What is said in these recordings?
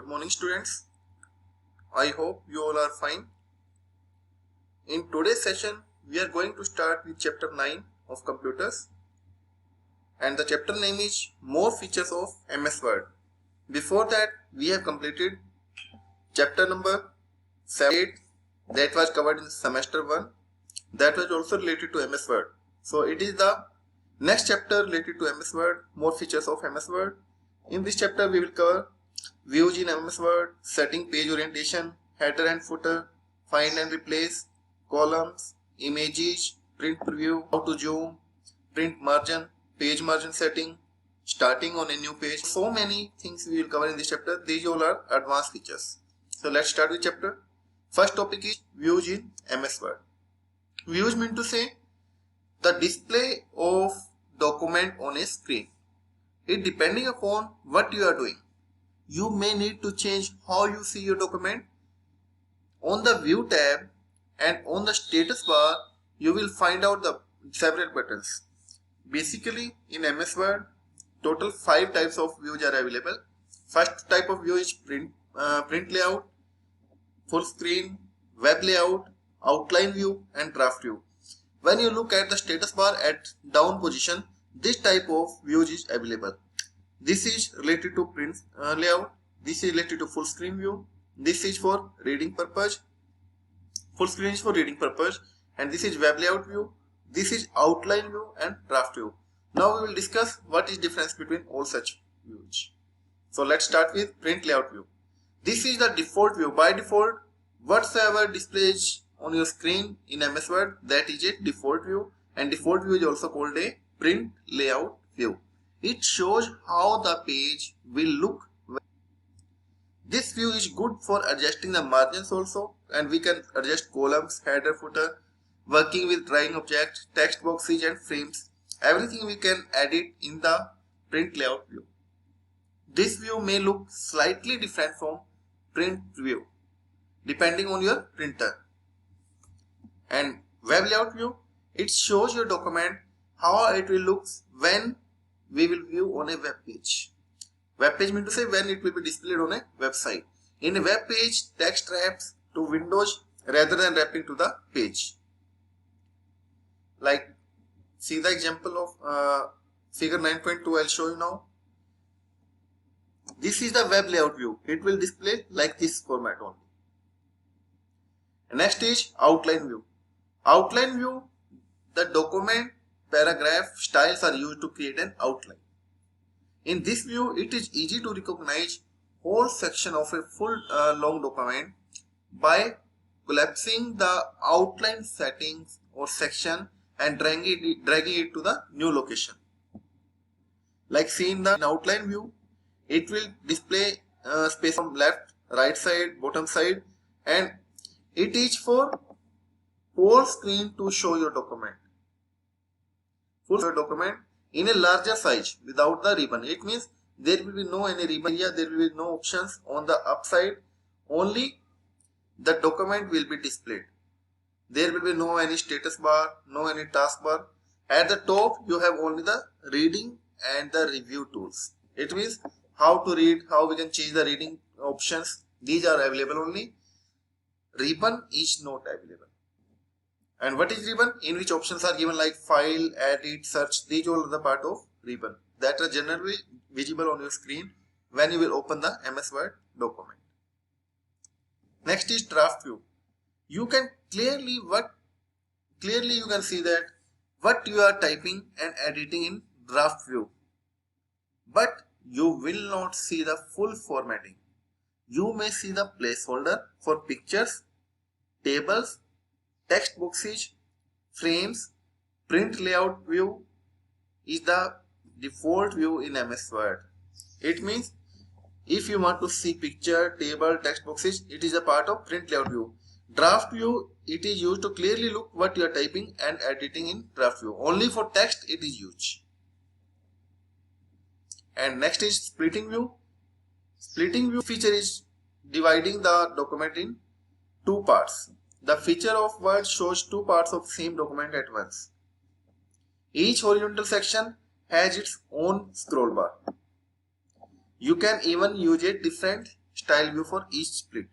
morning students. I hope you all are fine. In today's session we are going to start with chapter 9 of computers, and the chapter name is More Features of MS Word. Before that we have completed chapter number 7 that was covered in semester 1, that was also related to MS Word. So it is the next chapter related to MS Word, More Features of MS Word. In this chapter we will cover views in MS Word, setting page orientation, header and footer, find and replace, columns, images, print preview, how to zoom, print margin, page margin setting, starting on a new page. So many things we will cover in this chapter. These all are advanced features. So let's start with chapter. First topic is views in MS Word. Views mean to say the display of document on a screen. It depending upon what you are doing. You may need to change how you see your document. On the view tab and on the status bar you will find out the several buttons. Basically in MS Word total 5 types of views are available. First type of view is print layout, full screen, web layout, outline view and draft view. When you look at the status bar at down position, this type of views is available. This is related to print layout, this is related to full screen view, this is for reading purpose, full screen is for reading purpose, and this is web layout view, this is outline view and draft view. Now we will discuss what is difference between all such views. So let's start with print layout view. This is the default view. By default, whatsoever displays on your screen in MS Word, that is a default view, and default view is also called a print layout view. It shows how the page will look. This view is good for adjusting the margins also, and we can adjust columns, header, footer, working with drawing object, text boxes and frames. Everything we can edit in the print layout view. This view may look slightly different from print view depending on your printer. And web layout view, it shows your document how it will look when we will view on a web page. Web page means to say when it will be displayed on a website. In a web page, text wraps to windows rather than wrapping to the page. Like see the example of figure 9.2 I will show you now. This is the web layout view. It will display like this format only. Next is outline view. Outline view, the document, paragraph, styles are used to create an outline. In this view, it is easy to recognize whole section of a full long document by collapsing the outline settings or section and dragging it to the new location. Like see in the outline view, it will display space from left, right side, bottom side, and it is for whole screen to show your document. Full document in a larger size without the ribbon. It means there will be no any ribbon here, there will be no options on the upside, only the document will be displayed. There will be no any status bar, no any taskbar. At the top you have only the reading and the review tools. It means how to read, how we can change the reading options. These are available only. Ribbon is not available. And what is ribbon? In which options are given like file, edit, search. These all are the part of ribbon that are generally visible on your screen when you will open the MS Word document. Next is draft view. You can clearly you can see that what you are typing and editing in draft view, but you will not see the full formatting. You may see the placeholder for pictures, tables, text boxes, frames. Print layout view is the default view in MS Word. It means if you want to see picture, table, text boxes, it is a part of print layout view. Draft view, it is used to clearly look what you are typing and editing in draft view. Only for text it is used. And next is splitting view. Splitting view feature is dividing the document in two parts. The feature of Word shows two parts of same document at once. Each horizontal section has its own scroll bar. You can even use a different style view for each split.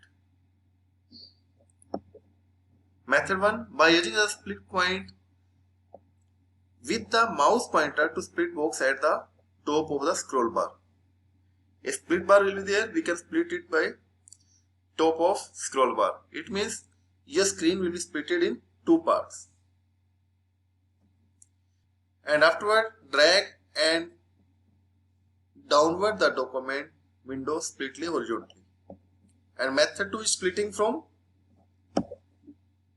Method 1. By using the split point with the mouse pointer to split box at the top of the scroll bar. A split bar will be there. We can split it by top of scroll bar. It means your screen will be splitted in two parts. And afterward, drag and downward the document window splitly horizontally. And method 2 is splitting from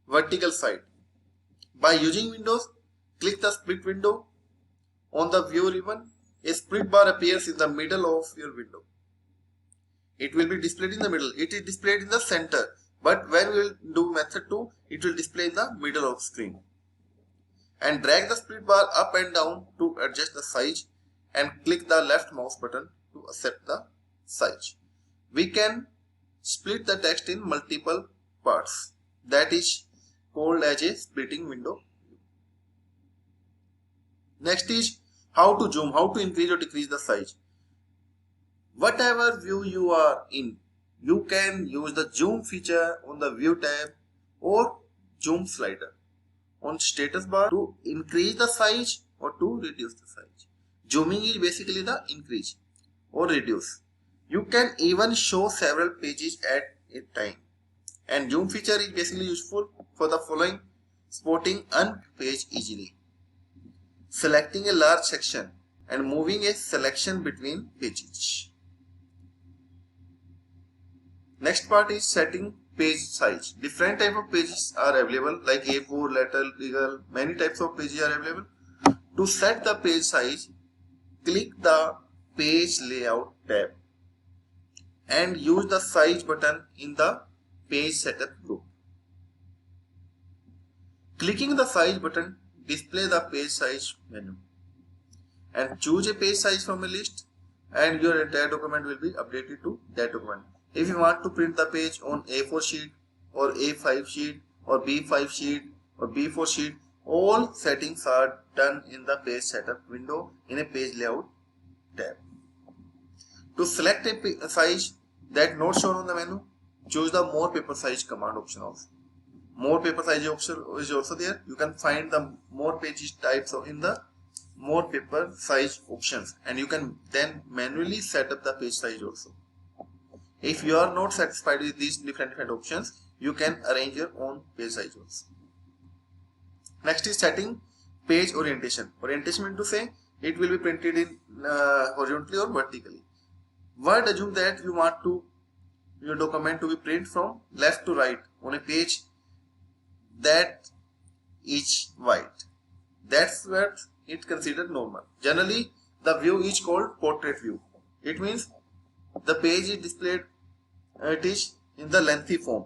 vertical side. By using Windows, click the split window. On the view ribbon, a split bar appears in the middle of your window. It will be displayed in the middle. It is displayed in the center. But when we will do method 2, it will display in the middle of screen. And drag the split bar up and down to adjust the size and click the left mouse button to set the size. We can split the text in multiple parts. That is called as a splitting window. Next is how to zoom, how to increase or decrease the size. Whatever view you are in, you can use the zoom feature on the view tab or zoom slider on status bar to increase the size or to reduce the size. Zooming is basically the increase or reduce. You can even show several pages at a time. And zoom feature is basically useful for the following: spotting one page easily, selecting a large section and moving a selection between pages. Next part is setting page size. Different type of pages are available like A4, letter, legal, many types of pages are available. To set the page size, click the page layout tab and use the size button in the page setup group. Clicking the size button, display the page size menu and choose a page size from a list, and your entire document will be updated to that document. If you want to print the page on A4 sheet or A5 sheet or B5 sheet or B4 sheet, all settings are done in the page setup window in a page layout tab. To select a size that not shown on the menu, choose the more paper size command option also. More paper size option is also there. You can find the more pages types in the more paper size options, and you can then manually set up the page size also. If you are not satisfied with these different options, you can arrange your own page size also. Next is setting page orientation. Orientation means to say it will be printed in horizontally or vertically. Word assume that you want your document to be printed from left to right on a page that is white. That's what it considered normal. Generally, the view is called portrait view. It means the page is displayed, it is in the lengthy form.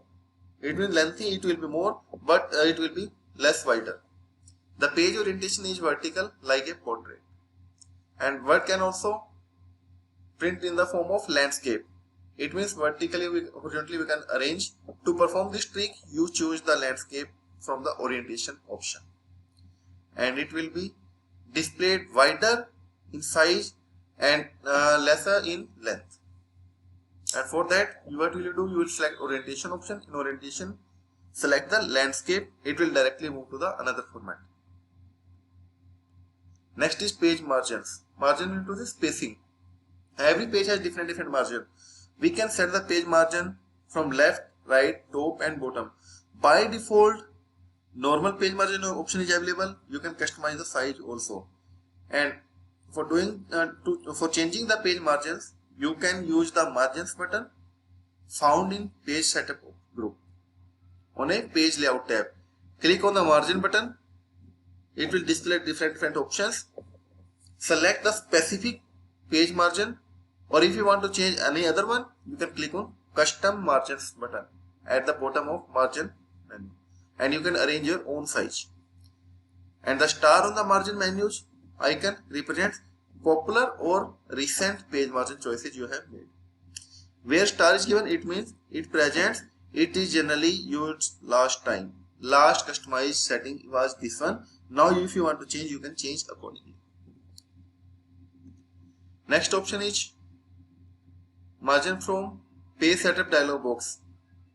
It means lengthy, it will be more, but it will be less wider. The page orientation is vertical like a portrait. And Word can also print in the form of landscape. It means vertically, horizontally we can arrange. To perform this trick, you choose the landscape from the orientation option. And it will be displayed wider in size and lesser in length. And for that, what will you do? You will select orientation option. In orientation, select the landscape. It will directly move to the another format. Next is page margins. Margin into the spacing. Every page has different margin. We can set the page margin from left, right, top and bottom. By default, normal page margin option is available. You can customize the size also. And for for changing the page margins, you can use the margins button found in page setup group on a page layout tab. Click on the margin button. It will display different options. Select the specific page margin, or if you want to change any other one, you can click on custom margins button at the bottom of margin menu, and you can arrange your own size. And the star on the margin menus icon represents popular or recent page margin choices you have made. Where star is given, it means it presents it is generally used last time. Last customized setting was this one. Now if you want to change, you can change accordingly. Next option is margin from page setup dialog box.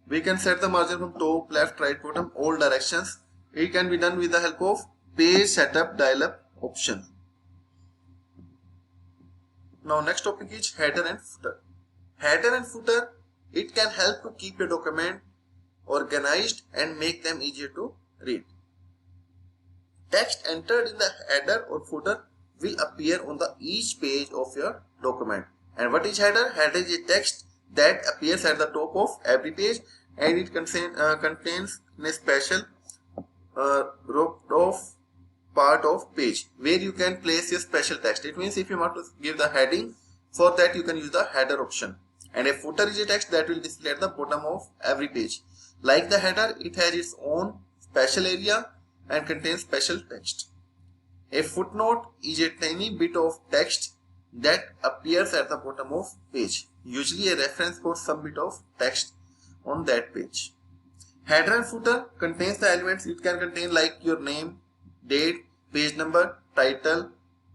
We can set the margin from top, left, right, bottom, all directions. It can be done with the help of page setup dialog option. Now next topic is header and footer. Header and footer, it can help to keep your document organized and make them easier to read. Text entered in the header or footer will appear on the each page of your document. And what is header? Header is a text that appears at the top of every page, and it contains a special roped off part of page where you can place your special text. It means if you want to give the heading, for that you can use the header option. And a footer is a text that will display at the bottom of every page. Like the header, it has its own special area and contains special text. A footnote is a tiny bit of text that appears at the bottom of page, usually a reference for some bit of text on that page. Header and footer contains the elements it can contain, like your name, date, page number, title,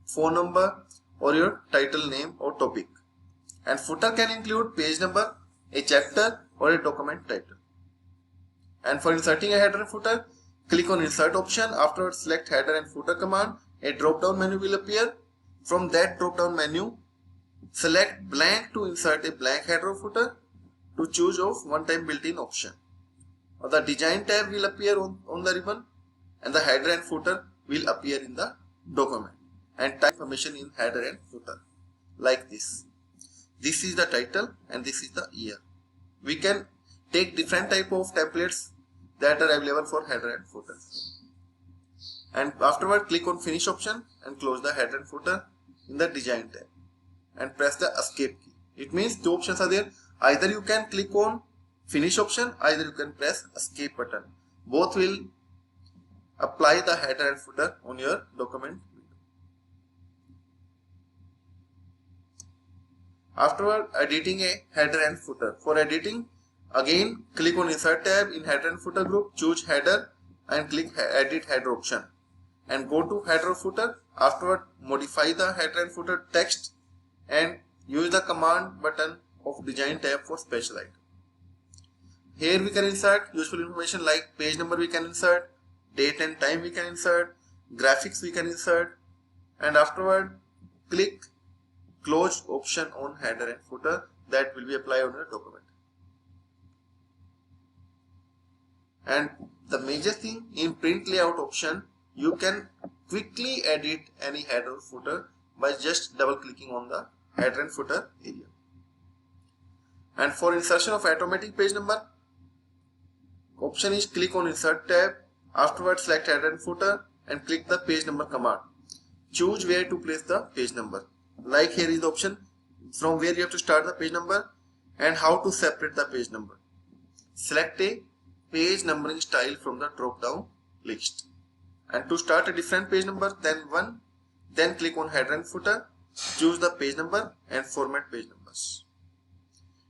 phone number, or your title name or topic. And footer can include page number, a chapter, or a document title. And for inserting a header and footer, click on insert option. Afterwards, select header and footer command. A drop down menu will appear. From that drop down menu, select blank to insert a blank header or footer to choose of one time built-in option. Or the design tab will appear on the ribbon, and the header and footer will appear in the document, and type information in header and footer like this. This is the title and this is the year. We can take different type of templates that are available for header and footer. And afterward, click on finish option and close the header and footer in the design tab and press the escape key. It means two options are there. Either you can click on finish option, either you can press escape button. Both will apply the header and footer on your document. Afterward, editing a header and footer. For editing, again click on insert tab in header and footer group, choose header and click edit header option and go to header or footer. Afterward, modify the header and footer text and use the command button of design tab for special item. Here we can insert useful information like page number we can insert, date and time we can insert, graphics we can insert, and afterward click close option on header and footer. That will be applied on your document. And the major thing in print layout option, you can quickly edit any header or footer by just double clicking on the header and footer area. And for insertion of automatic page number, option is click on insert tab. Afterwards, select header and footer and click the page number command. Choose where to place the page number. Like here is the option from where you have to start the page number and how to separate the page number. Select a page numbering style from the drop down list. And to start a different page number than one, then click on header and footer, choose the page number and format page numbers.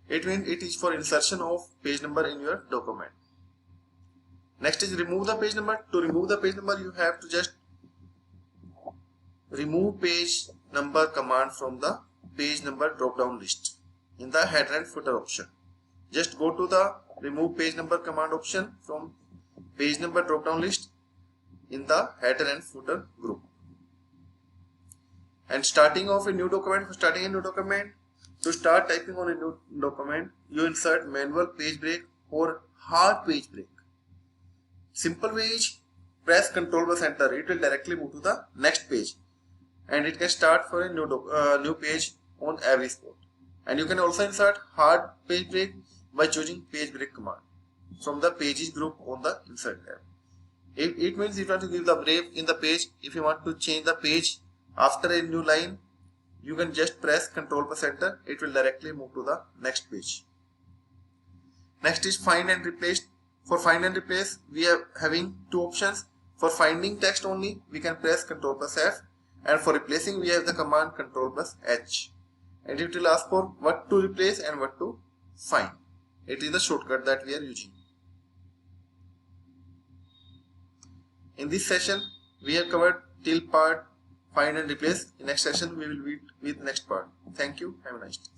It means it is for insertion of page number in your document. Next is remove the page number. To remove the page number, you have to just remove page number command from the page number drop down list in the header and footer option. Just go to the remove page number command option from page number drop down list in the header and footer group. And starting off a new document, for starting a new document, to start typing on a new document, you insert manual page break or hard page break. Simple way is press Ctrl plus Enter. It will directly move to the next page, and it can start for a new page on every spot. And you can also insert hard page break by choosing page break command from the pages group on the insert tab. It means if you want to give the break in the page, if you want to change the page after a new line, you can just press Ctrl plus Enter. It will directly move to the next page. Next is find and replace. For find and replace, we are having two options. For finding text only, we can press Ctrl plus F, and for replacing, we have the command Ctrl plus H. And it will ask for what to replace and what to find. It is the shortcut that we are using. In this session, we have covered till part find and replace. In next session, we will meet with next part. Thank you. Have a nice day.